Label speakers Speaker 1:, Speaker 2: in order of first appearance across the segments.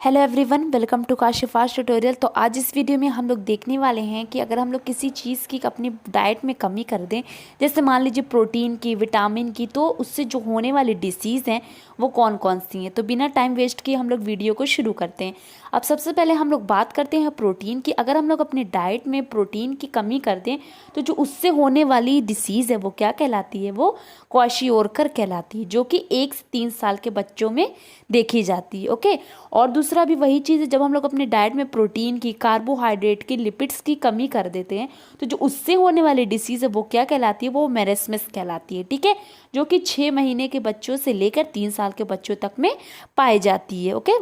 Speaker 1: Hello everyone, welcome to Kashifa's tutorial. तो आज इस वीडियो में हम लोग देखने वाले हैं कि अगर हम लोग किसी चीज़ की अपनी डाइट में कमी कर दें, जैसे मान लीजिए प्रोटीन की, विटामिन की, तो उससे जो होने वाली डिसीज़ हैं वो कौन कौन सी हैं। तो बिना टाइम वेस्ट किए हम लोग वीडियो को शुरू करते हैं। अब सबसे पहले हम लोग बात करते हैं प्रोटीन की। अगर हम लोग अपनी डाइट में प्रोटीन की कमी कर दें तो जो उससे होने वाली डिसीज़ है वो क्या कहलाती है, वो क्वाशियोरकर कहलाती है, जो कि 1 से 3 साल के बच्चों में देखी जाती है। ओके। और दूसरा भी वही चीज़ है, जब हम लोग अपने डाइट में प्रोटीन की, कार्बोहाइड्रेट की, लिपिड्स की कमी कर देते हैं तो जो उससे होने वाली डिसीज़ है वो क्या कहलाती है, वो मेरेस्मस कहलाती है। ठीक है, जो कि 6 महीने के बच्चों से लेकर 3 साल के बच्चों तक में पाई जाती है। ओके।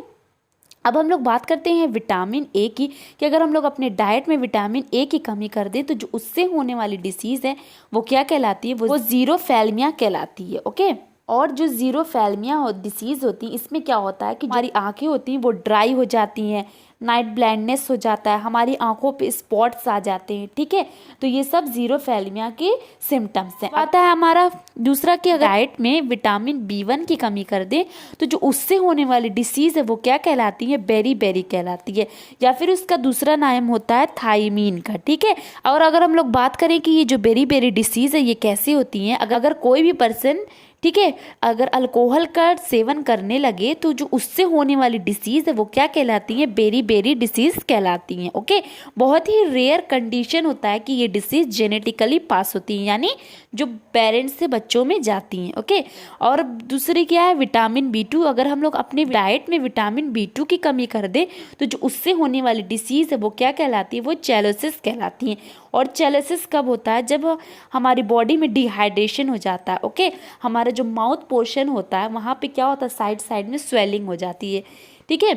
Speaker 1: अब हम लोग बात करते हैं विटामिन ए की, कि अगर हम लोग अपने डाइट में विटामिन ए की कमी कर दें तो जो उससे होने वाली डिसीज़ है वो क्या कहलाती है, वो ज़ीरोफेल्मिया कहलाती है। ओके। और जो ज़ीरोफेल्मिया डिसीज़ होती है, इसमें क्या होता है कि हमारी आंखें होती हैं वो ड्राई हो जाती हैं, नाइट ब्लाइंडनेस हो जाता है, हमारी आंखों पे स्पॉट्स आ जाते हैं। ठीक है, तो ये सब ज़ीरोफेल्मिया के सिम्टम्स हैं। आता है हमारा दूसरा कि अगर डाइट में विटामिन B1 की कमी कर दे तो जो उससे होने वाली डिसीज़ है वो क्या कहलाती है, बेरी कहलाती है, या फिर उसका दूसरा नाम होता है थायमीन का। ठीक है। और अगर हम लोग बात करें कि ये जो बेरी डिसीज़ है ये कैसे होती है, अगर कोई भी पर्सन, ठीक है, अगर अल्कोहल का सेवन करने लगे तो जो उससे होने वाली डिसीज़ है वो क्या कहलाती है, बेरी डिसीज़ कहलाती हैं। ओके। बहुत ही रेयर कंडीशन होता है कि ये डिसीज़ जेनेटिकली पास होती है, यानी जो पेरेंट्स से बच्चों में जाती हैं। ओके। और दूसरी क्या है, विटामिन B2। अगर हम लोग अपने डाइट में विटामिन B2 की कमी कर दें तो जो उससे होने वाली डिसीज़ है वो क्या कहलाती है, वो चेलोसिस कहलाती है। और चेलोसिस कब होता है, जब हमारी बॉडी में डिहाइड्रेशन हो जाता है। ओके। हमारा जो माउथ पोर्शन होता है वहाँ पे क्या होता है, साइड में स्वेलिंग हो जाती है। ठीक है।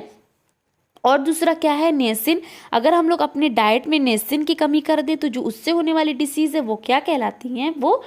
Speaker 1: और दूसरा क्या है, नेसिन। अगर हम लोग अपने डाइट में नेसिन की कमी कर दें तो जो उससे होने वाली डिसीज़ है वो क्या कहलाती हैं, वो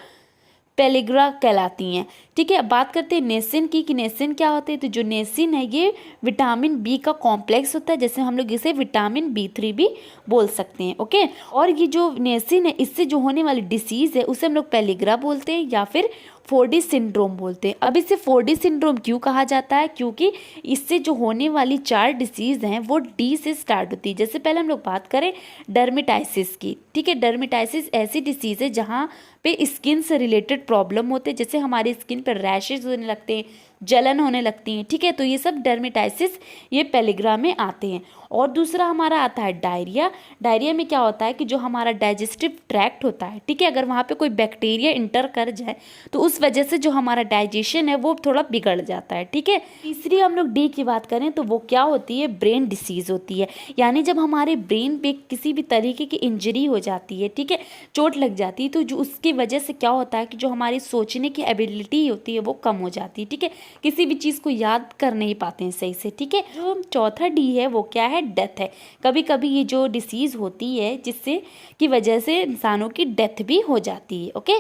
Speaker 1: पेलिग्रा कहलाती हैं। ठीक है। अब बात करते हैं नेसिन की, कि नेसिन क्या होते हैं। तो जो नेसिन है ये विटामिन बी का कॉम्प्लेक्स होता है, जैसे हम लोग इसे विटामिन B3 भी बोल सकते हैं। ओके। और ये जो नेसिन है इससे जो होने वाली डिसीज़ है उसे हम लोग पेलिग्रा बोलते हैं या फिर 4D सिंड्रोम बोलते हैं। अब इसे 4D सिंड्रोम क्यों कहा जाता है, क्योंकि इससे जो होने वाली 4 डिसीज़ हैं वो D से स्टार्ट होती है। जैसे पहले हम लोग बात करें डर्मेटाइसिस की। ठीक है, डर्मेटाइसिस ऐसी डिसीज़ है जहाँ पे स्किन से रिलेटेड प्रॉब्लम होते हैं, जैसे हमारी स्किन पर रैशेज होने लगते हैं, जलन होने लगती हैं। ठीक है, तो ये सब डर्मेटाइसिस ये पेलिग्रा में आते हैं। और दूसरा हमारा आता है डायरिया। डायरिया में क्या होता है कि जो हमारा डाइजेस्टिव ट्रैक्ट होता है, ठीक है, अगर वहाँ पे कोई बैक्टीरिया इंटर कर जाए तो उस वजह से जो हमारा डाइजेशन है वो थोड़ा बिगड़ जाता है। ठीक है। तीसरी हम लोग डी की बात करें तो वो क्या होती है, ब्रेन डिसीज़ होती है, यानी जब हमारे ब्रेन पे किसी भी तरीके की इंजरी हो जाती है, ठीक है, चोट लग जाती है, तो जो उसकी वजह से क्या होता है कि जो हमारी सोचने की एबिलिटी होती है वो कम हो जाती है। ठीक है, किसी भी चीज़ को याद कर नहीं पाते हैं सही से। ठीक है। जो चौथा डी है वो क्या है, डेथ है। कभी कभी ये जो डिसीज़ होती है जिससे की वजह से इंसानों की डेथ भी हो जाती है। ओके।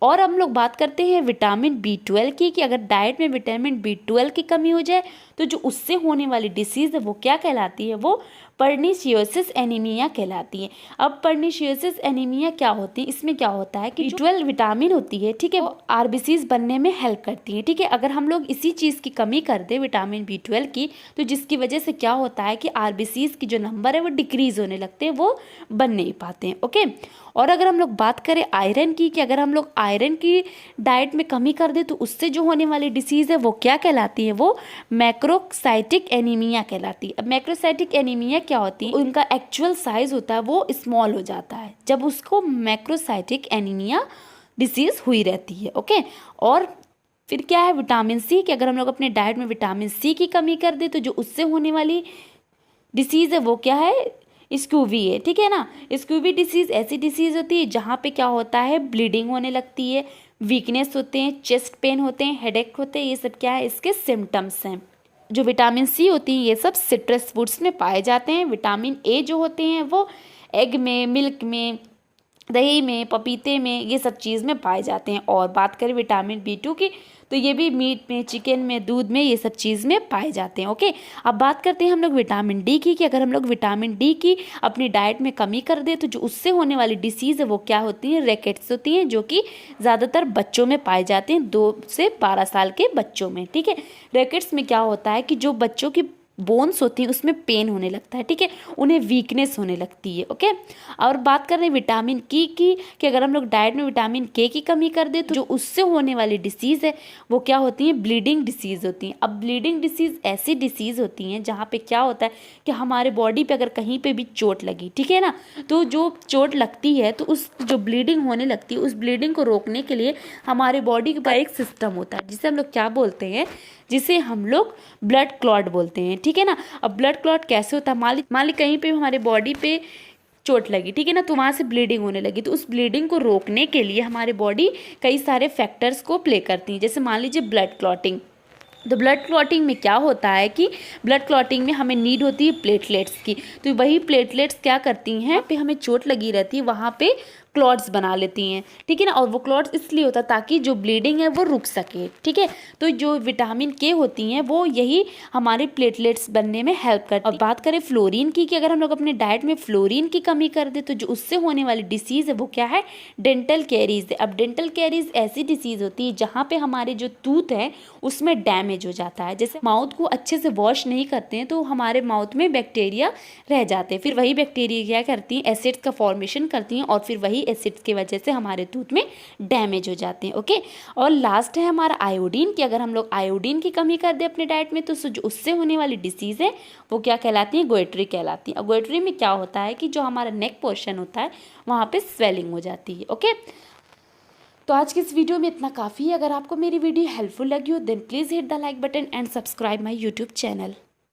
Speaker 1: और हम लोग बात करते हैं विटामिन B12 की, कि अगर डाइट में विटामिन B12 की कमी हो जाए तो जो उससे होने वाली डिसीज़ है वो क्या कहलाती है, वो पर्नीशियोसिस एनीमिया कहलाती है। अब पर्नीशियोसिस एनीमिया क्या होती है, इसमें क्या होता है कि B12 विटामिन होती है, ठीक है, वो RBCs बनने में हेल्प करती है। ठीक है, अगर हम लोग इसी चीज़ की कमी कर दे विटामिन B12 की तो जिसकी वजह से क्या होता है कि RBCs की जो नंबर है वो डिक्रीज होने लगते हैं, वो बन नहीं पाते हैं। ओके। और अगर हम लोग बात करें आयरन की, कि अगर हम लोग आयरन की डाइट में कमी कर दे तो उससे जो होने वाली डिसीज़ है वो क्या कहलाती है, वो मैक्रोसाइटिक एनीमिया कहलाती है। अब मैक्रोसाइटिक एनीमिया क्या होती है, उनका एक्चुअल साइज होता है वो स्मॉल हो जाता है जब उसको मैक्रोसाइटिक एनीमिया डिसीज़ हुई रहती है। ओके। और फिर क्या है विटामिन C, कि अगर हम लोग अपने डाइट में विटामिन C की कमी कर दे तो जो उससे होने वाली डिसीज़ है वो क्या है, स्क्यूवी है। ठीक है ना, स्क्यूवी डिसीज़ ऐसी डिसीज़ होती है जहाँ पे क्या होता है, ब्लीडिंग होने लगती है, वीकनेस होते हैं, चेस्ट पेन होते हैं, हेडेक होते हैं, ये सब क्या है, इसके सिम्टम्स हैं। जो विटामिन C होती है ये सब सिट्रस फ्रूट्स में पाए जाते हैं। विटामिन A जो होते हैं वो एग में, मिल्क में, दही में, पपीते में, ये सब चीज़ में पाए जाते हैं। और बात करें विटामिन B2 की तो ये भी मीट में, चिकन में, दूध में, ये सब चीज़ में पाए जाते हैं। ओके। अब बात करते हैं हम लोग विटामिन D की, कि अगर हम लोग विटामिन D की अपनी डाइट में कमी कर दे तो जो उससे होने वाली डिसीज़ है वो क्या होती है, रैकेट्स होती हैं, जो कि ज़्यादातर बच्चों में पाए जाते हैं, 2 से 12 साल के बच्चों में। ठीक है। रैकेट्स में क्या होता है कि जो बच्चों की बोन्स होती हैं उसमें पेन होने लगता है, ठीक है, उन्हें वीकनेस होने लगती है। ओके, और बात कर रहे हैं विटामिन की कि अगर हम लोग डाइट में विटामिन के की कमी कर दें तो जो उससे होने वाली डिसीज़ है वो क्या होती है, ब्लीडिंग डिसीज़ होती हैं। अब ब्लीडिंग डिसीज़ ऐसी डिसीज़ होती हैं जहाँ पे क्या होता है कि हमारे बॉडी पे अगर कहीं पे भी चोट लगी, ठीक है ना, तो जो चोट लगती है तो उस जो ब्लीडिंग होने लगती है उस ब्लीडिंग को रोकने के लिए हमारे बॉडी का एक सिस्टम होता है जिसे हम लोग क्या बोलते हैं, जिसे हम लोग ब्लड क्लॉट बोलते हैं, ठीक है ना। अब ब्लड क्लॉट कैसे होता है, मान ली कहीं पे हमारे बॉडी पे चोट लगी, ठीक है ना, तो वहाँ से ब्लीडिंग होने लगी, तो उस ब्लीडिंग को रोकने के लिए हमारे बॉडी कई सारे फैक्टर्स को प्ले करती है। जैसे मान लीजिए ब्लड क्लॉटिंग, तो ब्लड क्लॉटिंग में क्या होता है कि ब्लड क्लॉटिंग में हमें नीड होती है प्लेटलेट्स की, तो वही प्लेटलेट्स क्या करती हैं पे हमें चोट लगी रहती है वहाँ पे क्लॉट्स बना लेती हैं, ठीक है ना, और वो क्लॉट्स इसलिए होता है ताकि जो ब्लीडिंग है वो रुक सके, ठीक है। तो जो विटामिन के होती हैं वो यही हमारे प्लेटलेट्स बनने में हेल्प करती है। और बात करें फ्लोरीन की कि अगर हम लोग अपने डाइट में फ्लोरीन की कमी कर दे तो जो उससे होने वाली डिसीज़ है वो क्या है, डेंटल कैरीज है। अब डेंटल कैरीज ऐसी डिसीज़ होती है जहाँ पे हमारे जो टूथ है उसमें डैमेज हो जाता है। जैसे माउथ को अच्छे से वॉश नहीं करते हैं तो हमारे माउथ में बैक्टीरिया रह जाते हैं, फिर वही बैक्टीरिया क्या करती हैं, एसिड्स का फॉर्मेशन करती हैं और फिर वही एसिड्स की वजह से हमारे टूथ में डैमेज हो जाते हैं। ओके, और लास्ट है हमारा आयोडीन कि अगर हम लोग आयोडीन की कमी कर दें अपने डाइट में तो जो उससे होने वाली डिसीज़ है वो क्या कहलाती है, गोइट्री कहलाती है। और गोइट्री में क्या होता है कि जो हमारा नेक पोर्शन होता है वहाँ पे स्वेलिंग हो जाती है। ओके, तो आज की इस वीडियो में इतना काफ़ी है। अगर आपको मेरी वीडियो हेल्पफुल लगी हो then please hit the like button and subscribe my YouTube channel.